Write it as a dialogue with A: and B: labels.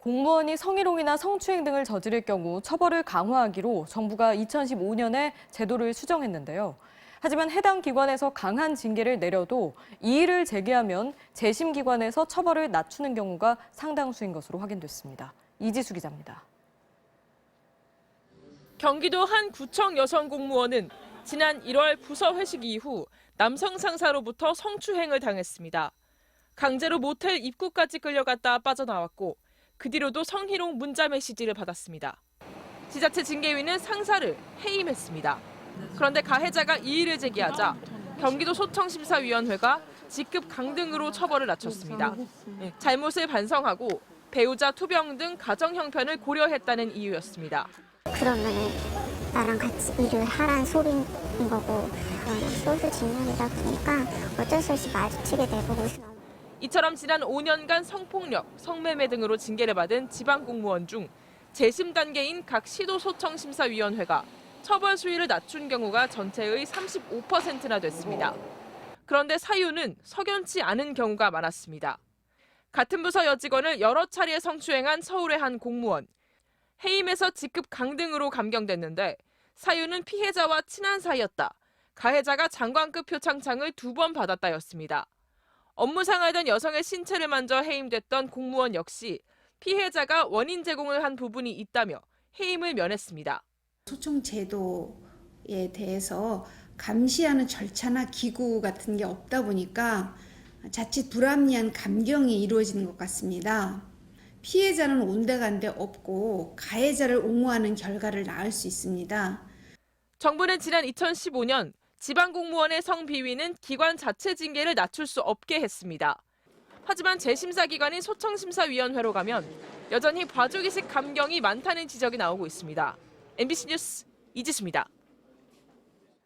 A: 공무원이 성희롱이나 성추행 등을 저지를 경우 처벌을 강화하기로 정부가 2015년에 제도를 수정했는데요. 하지만 해당 기관에서 강한 징계를 내려도 이의를 제기하면 재심 기관에서 처벌을 낮추는 경우가 상당수인 것으로 확인됐습니다. 이지수 기자입니다.
B: 경기도 한 구청 여성 공무원은 지난 1월 부서 회식 이후 남성 상사로부터 성추행을 당했습니다. 강제로 모텔 입구까지 끌려갔다 빠져나왔고 그 뒤로도 성희롱 문자 메시지를 받았습니다. 지자체 징계위는 상사를 해임했습니다. 그런데 가해자가 이의를 제기하자 경기도 소청심사위원회가 직급 강등으로 처벌을 낮췄습니다. 잘못을 반성하고 배우자 투병 등 가정 형편을 고려했다는 이유였습니다.
C: 그러면 나랑 같이 일을 하란 소리인 거고 소수 진영이다 보니까 어쩔 수 없이 마주치게 되고.
B: 이처럼 지난 5년간 성폭력, 성매매 등으로 징계를 받은 지방 공무원 중 재심 단계인 각 시도소청심사위원회가 처벌 수위를 낮춘 경우가 전체의 35%나 됐습니다. 그런데 사유는 석연치 않은 경우가 많았습니다. 같은 부서 여직원을 여러 차례 성추행한 서울의 한 공무원. 해임에서 직급 강등으로 감경됐는데 사유는 피해자와 친한 사이였다. 가해자가 장관급 표창장을 2번 받았다였습니다. 업무상 알던 여성의 신체를 만져 해임됐던 공무원 역시 피해자가 원인 제공을 한 부분이 있다며 해임을 면했습니다.
D: 소청 제도에 대해서 감시하는 절차나 기구 같은 게 없다 보니까 자칫 불합리한 감경이 이루어지는 것 같습니다. 피해자는 온데간데 없고 가해자를 옹호하는 결과를 낳을 수 있습니다.
B: 정부는 지난 2015년 지방공무원의 성비위는 기관 자체 징계를 낮출 수 없게 했습니다. 하지만 재심사 기관인 소청심사위원회로 가면 여전히 봐주기식 감경이 많다는 지적이 나오고 있습니다. MBC 뉴스 이지수입니다.